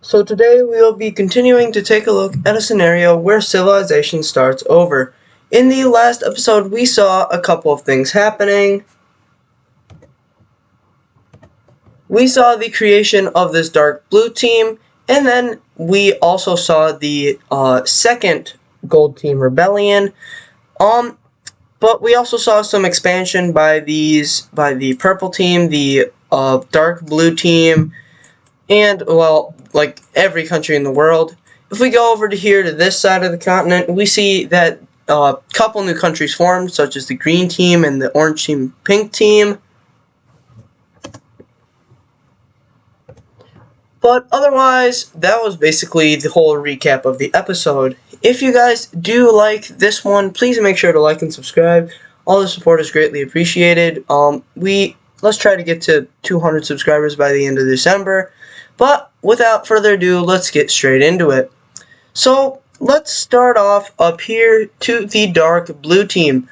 So today we will be continuing to take a look at a scenario where civilization starts over. In the last episode we saw a couple of things happening. We saw the creation of this dark blue team, and then we also saw the second gold team rebellion. But we also saw some expansion by the purple team, the dark blue team, and, well, like every country in the world. If we go over to here to this side of the continent, we see that a couple new countries formed, such as the green team and the orange team, pink team. But otherwise, that was basically the whole recap of the episode. If you guys do like this one, please make sure to like and subscribe. All the support is greatly appreciated. Let's try to get to 200 subscribers by the end of December. But without further ado, let's get straight into it. So let's start off up here to the dark blue team.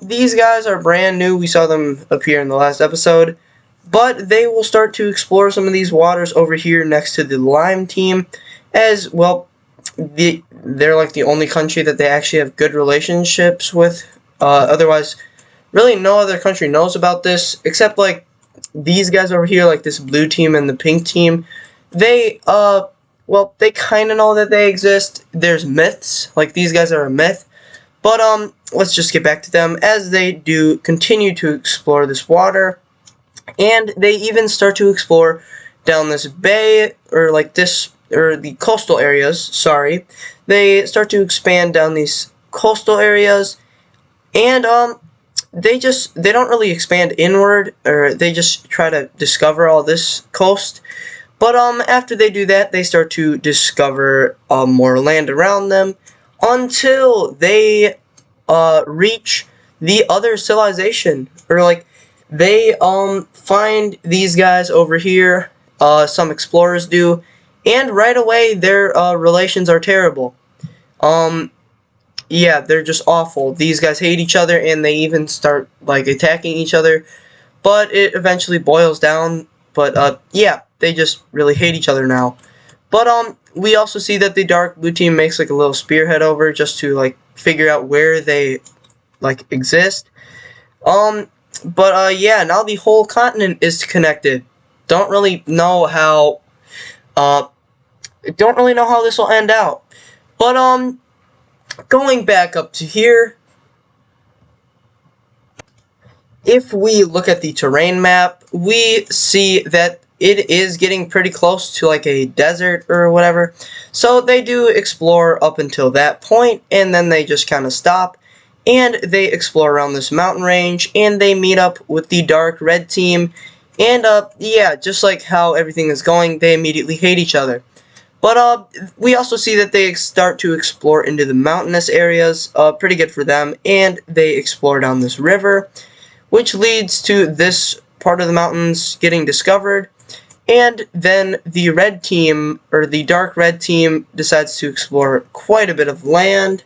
These guys are brand new. We saw them appear in the last episode. But they will start to explore some of these waters over here next to the lime team, as well. They're like the only country that they actually have good relationships with. Otherwise, really no other country knows about this except like these guys over here, like this blue team and the pink team. They they kind of know that they exist. There's myths, like these guys are a myth. But let's just get back to them as they do continue to explore this water. And they even start to explore down this bay, or like this, or the coastal areas, sorry. They start to expand down these coastal areas, and they don't really expand inward, or they just try to discover all this coast. But after they do that, they start to discover more land around them until they reach the other civilization, or like they find these guys over here. Some explorers do, and right away their relations are terrible. Yeah, they're just awful. These guys hate each other, and they even start like attacking each other. But it eventually boils down. But yeah, they just really hate each other now. But we also see that the dark blue team makes like a little spearhead over just to like figure out where they like exist. But yeah, now the whole continent is connected. Don't really know how this will end out. But going back up to here, if we look at the terrain map, we see that it is getting pretty close to like a desert or whatever. So they do explore up until that point, and then they just kind of stop. And they explore around this mountain range, and they meet up with the dark red team. And yeah, just like how everything is going, they immediately hate each other. But we also see that they start to explore into the mountainous areas, pretty good for them. And they explore down this river, which leads to this part of the mountains getting discovered. And then the red team, or the dark red team, decides to explore quite a bit of land.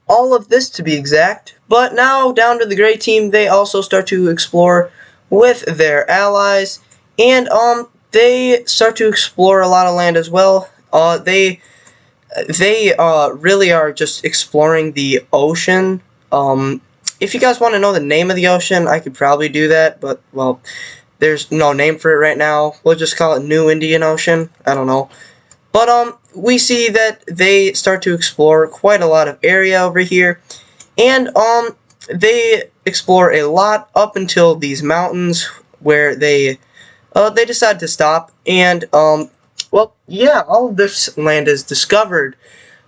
All of this to be exact. But now down to the gray team, they also start to explore with their allies, and they start to explore a lot of land as well. They really are just exploring the ocean. If you guys want to know the name of the ocean, I could probably do that, but well, there's no name for it right now. We'll just call it New Indian Ocean. I don't know. But we see that they start to explore quite a lot of area over here, and they explore a lot up until these mountains where they decide to stop. And well, yeah, all of this land is discovered.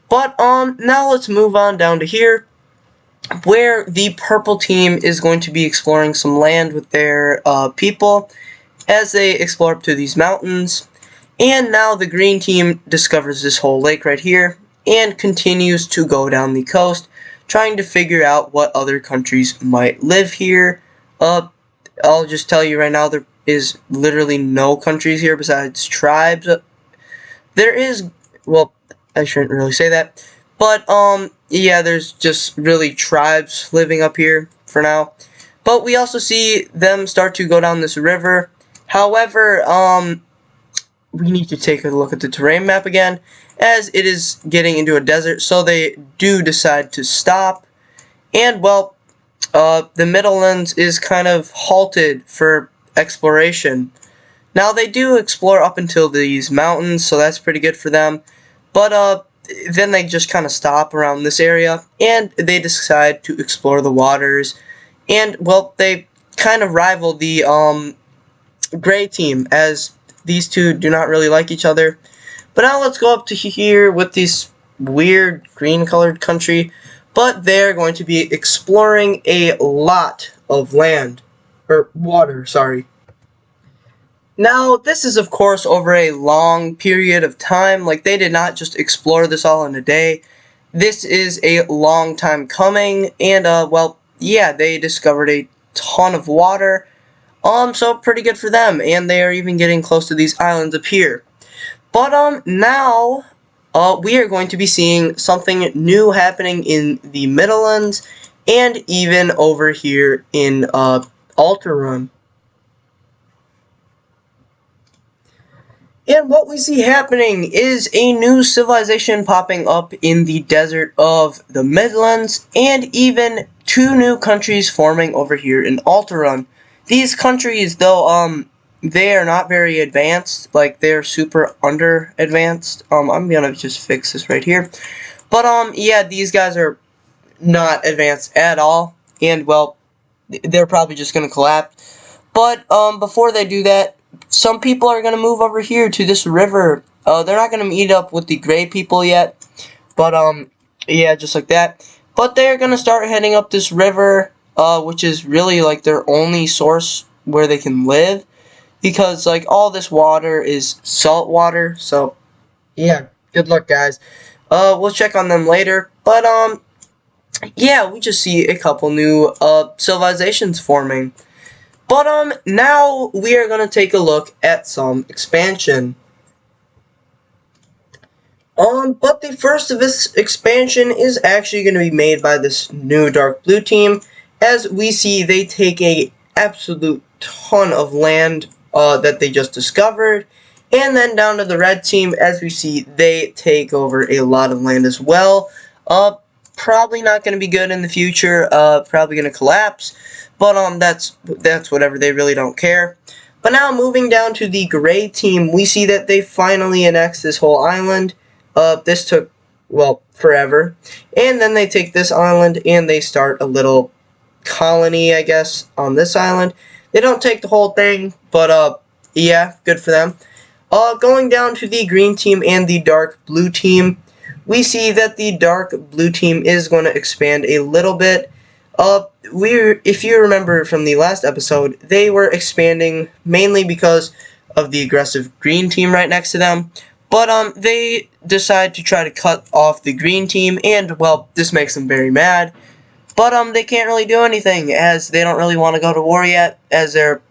But now let's move on down to here, where the purple team is going to be exploring some land with their people as they explore up to these mountains. And now the green team discovers this whole lake right here and continues to go down the coast, trying to figure out what other countries might live here. I'll just tell you right now, there is literally no countries here besides tribes. There is, well, I shouldn't really say that, but yeah, there's just really tribes living up here for now. But we also see them start to go down this river. However, we need to take a look at the terrain map again, as it is getting into a desert, so they do decide to stop. And, well, the Midlands is kind of halted for exploration. Now, they do explore up until these mountains, so that's pretty good for them. But, then they just kind of stop around this area, and they decide to explore the waters. And, well, they kind of rival the, gray team, as these two do not really like each other. But now let's go up to here with this weird green colored country. But they're going to be exploring a lot of land. Or water, sorry. Now, this is of course over a long period of time. Like, they did not just explore this all in a day. This is a long time coming. And, well, yeah, they discovered a ton of water. So pretty good for them, and they are even getting close to these islands up here. But, now, we are going to be seeing something new happening in the Midlands, and even over here in, Alteron. And what we see happening is a new civilization popping up in the desert of the Midlands, and even two new countries forming over here in Alteron. These countries, though, they are not very advanced. Like, they're super under advanced. I'm gonna just fix this right here. But, yeah, these guys are not advanced at all. And, well, they're probably just gonna collapse. But, before they do that, some people are gonna move over here to this river. They're not gonna meet up with the gray people yet. But, yeah, just like that. But they're gonna start heading up this river, which is really like their only source where they can live, because like all this water is salt water. So yeah, good luck, guys. We'll check on them later. But yeah, we just see a couple new civilizations forming. But now we are gonna take a look at some expansion. But the first of this expansion is actually going to be made by this new dark blue team. As we see, they take a absolute ton of land that they just discovered. And then down to the red team, as we see, they take over a lot of land as well. Probably not going to be good in the future. Probably going to collapse. But that's whatever. They really don't care. But now moving down to the gray team, we see that they finally annexed this whole island. This took, well, forever. And then they take this island and they start a little colony, I guess, on this island. They don't take the whole thing, but, yeah, good for them. Going down to the green team and the dark blue team, we see that the dark blue team is going to expand a little bit. If you remember from the last episode, they were expanding mainly because of the aggressive green team right next to them. But, they decide to try to cut off the green team, and, well, this makes them very mad. But, they can't really do anything, as they don't really want to go to war yet, as they're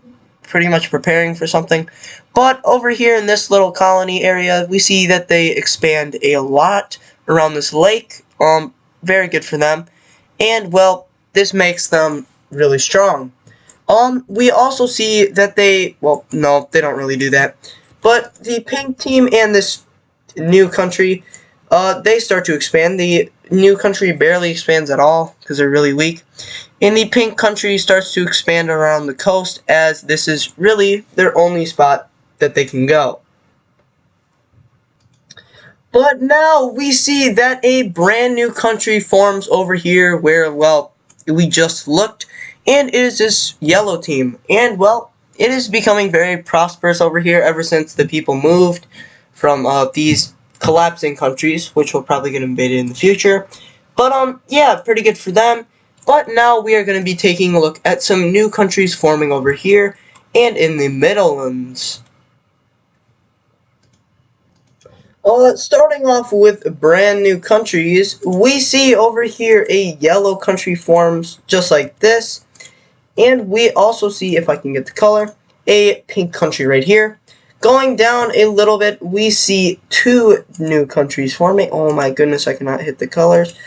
pretty much preparing for something. But, over here in this little colony area, we see that they expand a lot around this lake. Very good for them. And, well, this makes them really strong. We also see that well, no, they don't really do that. But the pink team and this new country, they start to expand. The new country barely expands at all because they're really weak. And the pink country starts to expand around the coast, as this is really their only spot that they can go. But now we see that a brand new country forms over here where, well, we just looked. And it is this yellow team. And, well, it is becoming very prosperous over here ever since the people moved from these collapsing countries, which will probably get invaded in the future. But, yeah, pretty good for them. But now we are going to be taking a look at some new countries forming over here and in the Midlands. Starting off with brand new countries, we see over here a yellow country forms just like this. And we also see, if I can get the color, a pink country right here. Going down a little bit, we see two new countries forming. Oh my goodness, I cannot hit the colors.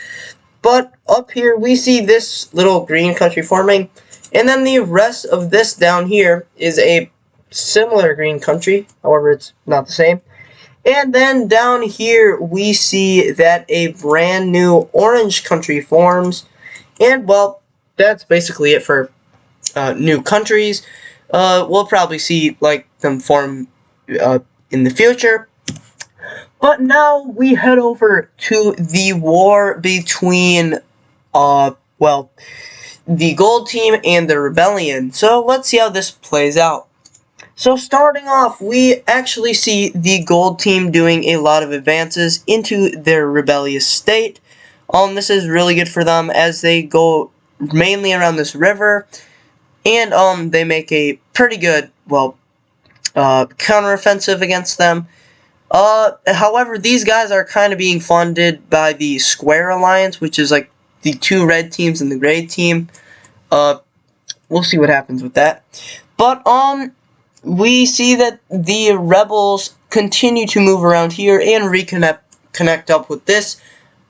But up here, we see this little green country forming. And then the rest of this down here is a similar green country, however it's not the same. And then down here we see that a brand new orange country forms. And well, that's basically it for new countries. We'll probably see like them form in the future. But now we head over to the war between well, the gold team and the rebellion. So let's see how this plays out. So starting off, we actually see the gold team doing a lot of advances into their rebellious state. This is really good for them as they go mainly around this river, and they make a pretty good, well, counteroffensive against them. However, these guys are kind of being funded by the Square Alliance, which is like the two red teams and the gray team. We'll see what happens with that. But, we see that the rebels continue to move around here and connect up with this.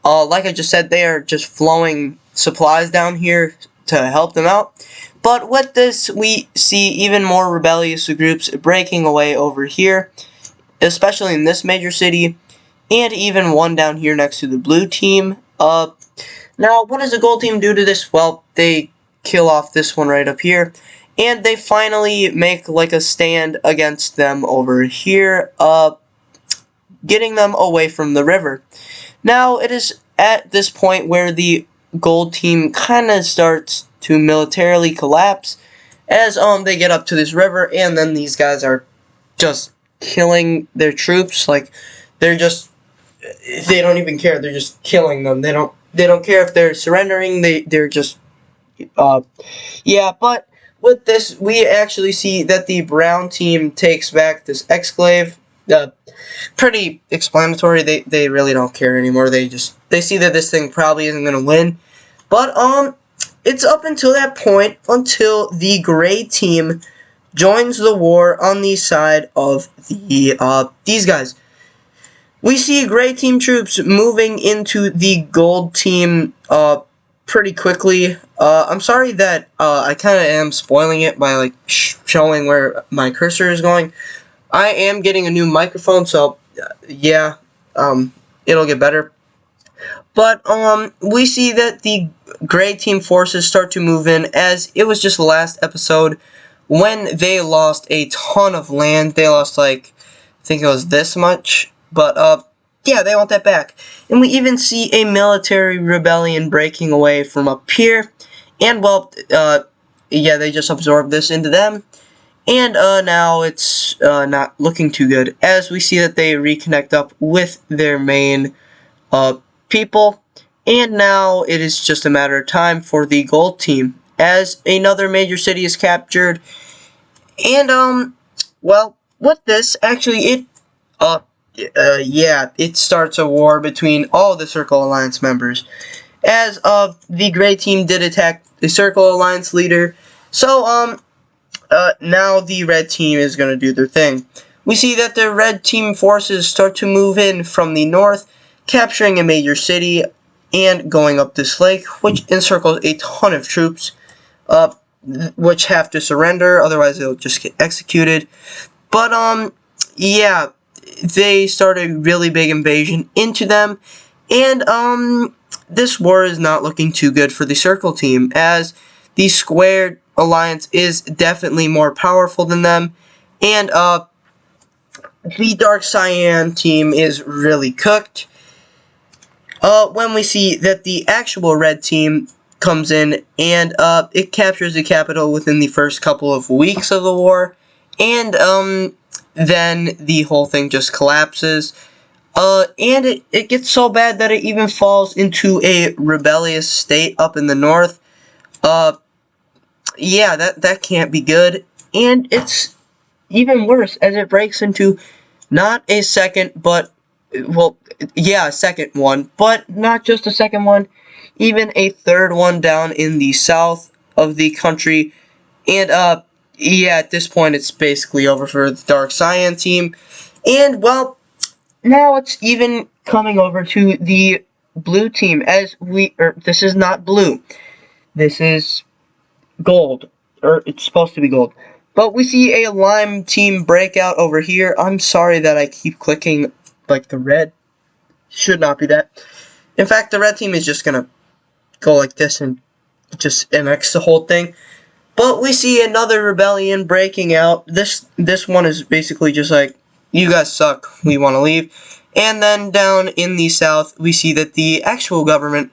Like I just said, they are just flowing supplies down here to help them out. But with this, we see even more rebellious groups breaking away over here, especially in this major city, and even one down here next to the blue team. Now, what does the gold team do to this? Well, they kill off this one right up here, and they finally make like a stand against them over here, getting them away from the river. Now, it is at this point where the gold team kind of starts to militarily collapse as they get up to this river, and then these guys are just killing their troops. Like, they don't even care. They're just killing them. They don't care if they're surrendering. They're just yeah. But with this, we actually see that the brown team takes back this exclave. Pretty explanatory. They really don't care anymore. They see that this thing probably isn't gonna win. But it's up until that point until the gray team joins the war on the side of these guys. We see gray team troops moving into the gold team pretty quickly. I'm sorry that I kind of am spoiling it by like showing where my cursor is going. I am getting a new microphone, so yeah, it'll get better. But we see that the gray team forces start to move in, as it was just the last episode when they lost a ton of land. They lost like, I think it was this much, but yeah, they want that back. And we even see a military rebellion breaking away from up here, and well, yeah, they just absorbed this into them. And now it's not looking too good, as we see that they reconnect up with their main people. And now it is just a matter of time for the gold team, as another major city is captured. And well, with this, actually, it starts a war between all the Circle Alliance members, as the gray team did attack the Circle Alliance leader. So now the red team is going to do their thing. We see that the red team forces start to move in from the north, capturing a major city and going up this lake, which encircles a ton of troops, which have to surrender, otherwise they'll just get executed. But yeah, they start a really big invasion into them, and this war is not looking too good for the Circle team, as the Squared Alliance is definitely more powerful than them, and the Dark Cyan team is really cooked. When we see that the actual red team comes in and it captures the capital within the first couple of weeks of the war, and then the whole thing just collapses. And it gets so bad that it even falls into a rebellious state up in the north. Yeah, that can't be good. And it's even worse, as it breaks into not a second, but, well, yeah, a second one, but not just a second one, even a third one down in the south of the country. And, yeah, at this point, it's basically over for the Dark Cyan team. And, well, now it's even coming over to the blue team, as this is not blue. This is gold, or it's supposed to be gold. But we see a lime team breakout over here. I'm sorry that I keep clicking like the red. Should not be that. In fact, the red team is just gonna go like this and just MX the whole thing. But we see another rebellion breaking out. This one is basically just like, you guys suck, we want to leave. And then down in the south, we see that the actual government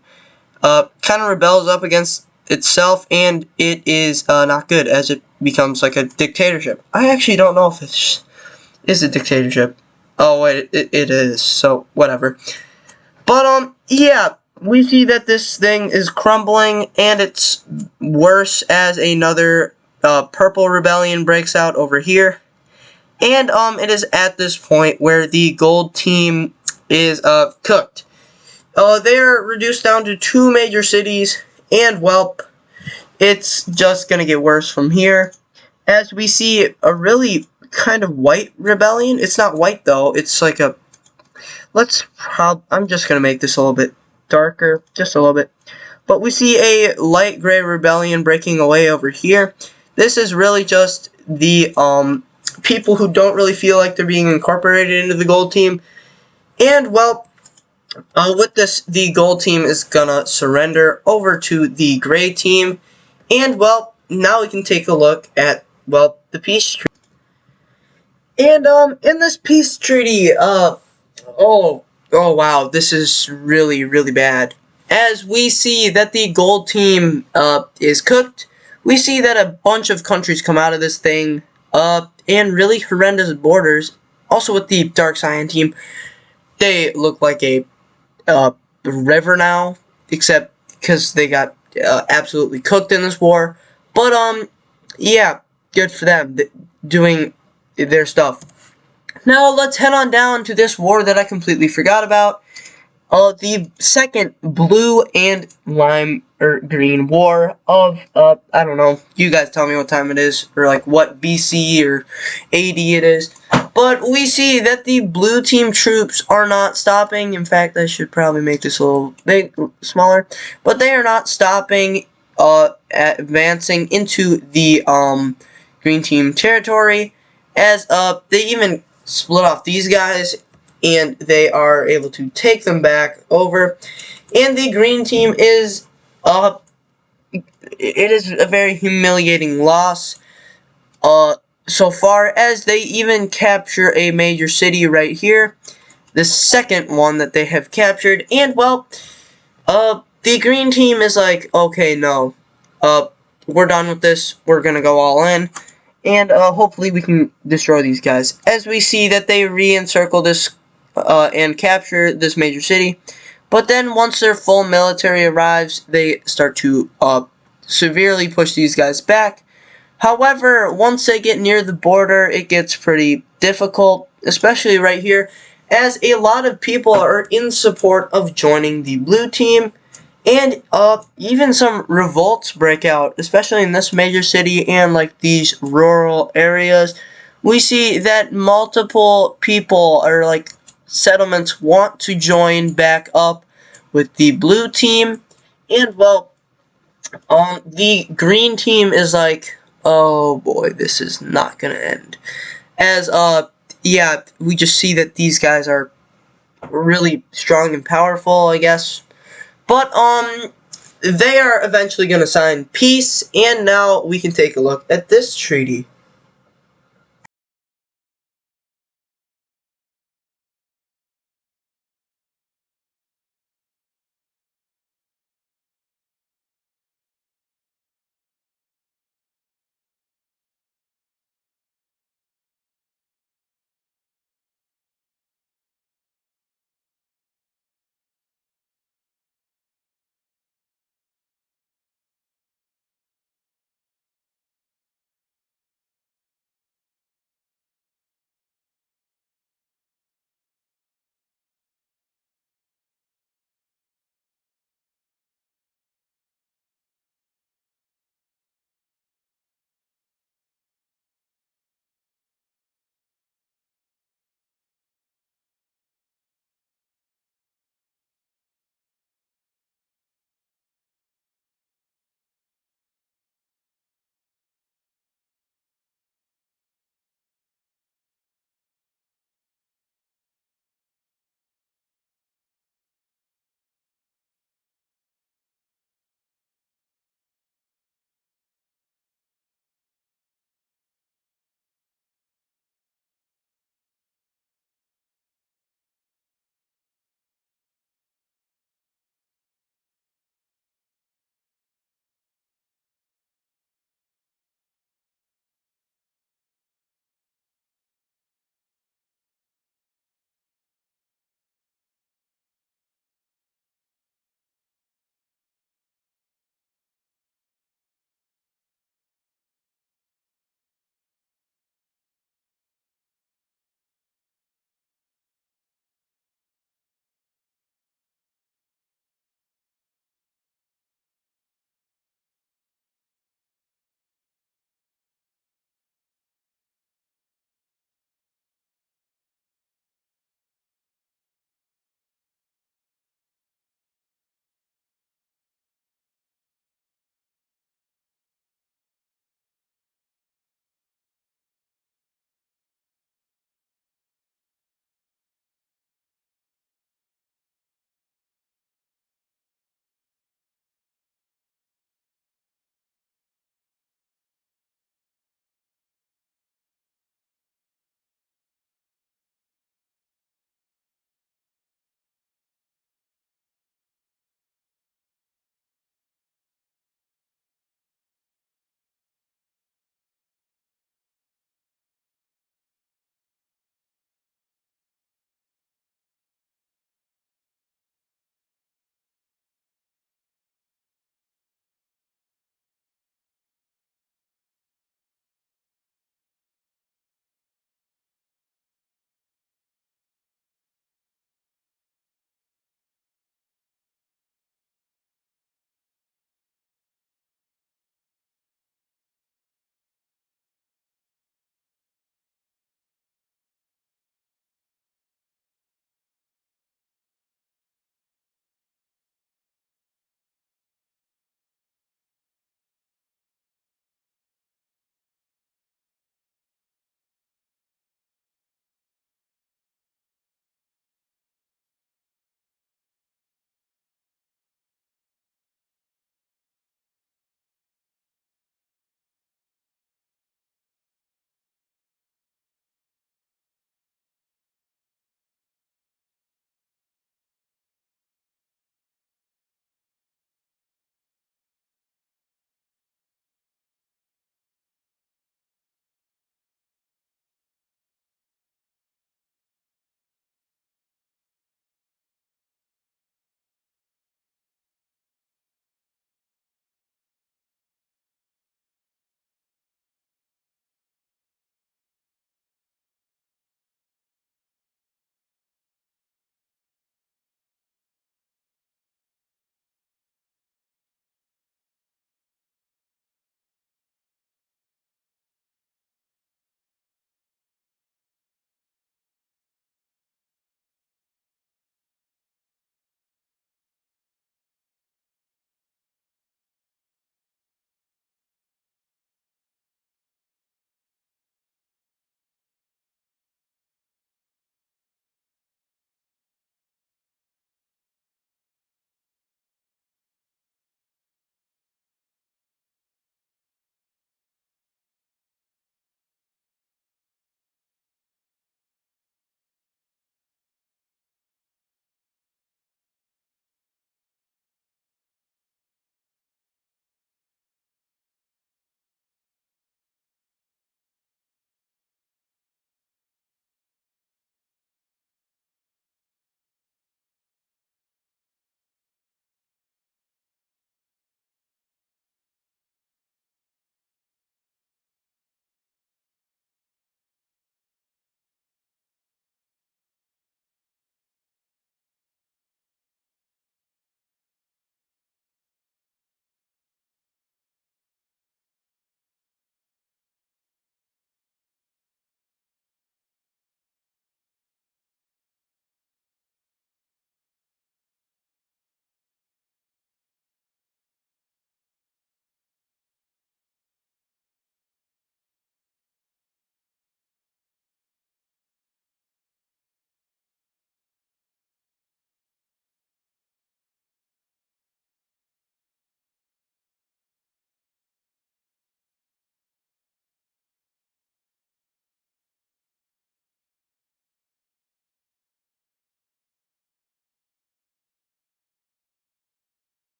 kind of rebels up against itself, and it is not good, as it becomes like a dictatorship. I actually don't know if it is a dictatorship. Oh wait, it is, so whatever. But yeah, we see that this thing is crumbling, and it's worse as another purple rebellion breaks out over here. And it is at this point where the gold team is cooked. They are reduced down to 2 major cities, and well, it's just gonna get worse from here. As we see a really kind of white rebellion. It's not white though. It's like a. I'm just gonna make this a little bit darker, just a little bit. But we see a light gray rebellion breaking away over here. This is really just the people who don't really feel like they're being incorporated into the gold team. And well, with this, the gold team is gonna surrender over to the gray team. And well, now we can take a look at, well, the peace treaty. And in this peace treaty, oh wow, this is really, really bad. As we see that the gold team is cooked, we see that a bunch of countries come out of this thing, and really horrendous borders. Also with the dark cyan team, they look like a river now, except because they got absolutely cooked in this war. But yeah, good for them doing their stuff. Now let's head on down to this war that I completely forgot about. The second blue and lime or green war of I don't know. You guys tell me what time it is, or like what BC or AD it is. But we see that the blue team troops are not stopping. In fact, I should probably make this a little smaller. But they are not stopping advancing into the green team territory, as they even split off these guys, and they are able to take them back over. And the green team is it is a very humiliating loss so far, as they even capture a major city right here, the second one that they have captured. And well, the green team is like, okay, no, we're done with this, we're gonna go all in, and hopefully we can destroy these guys. As we see that they re-encircle this and capture this major city. But then once their full military arrives, they start to severely push these guys back. However, once they get near the border, it gets pretty difficult, especially right here, as a lot of people are in support of joining the blue team. And even some revolts break out, especially in this major city and like these rural areas. We see that multiple people, or like settlements, want to join back up with the blue team. And well, the green team is like, oh boy, this is not gonna end. As yeah, we just see that these guys are really strong and powerful, I guess. But they are eventually gonna sign peace, and now we can take a look at this treaty.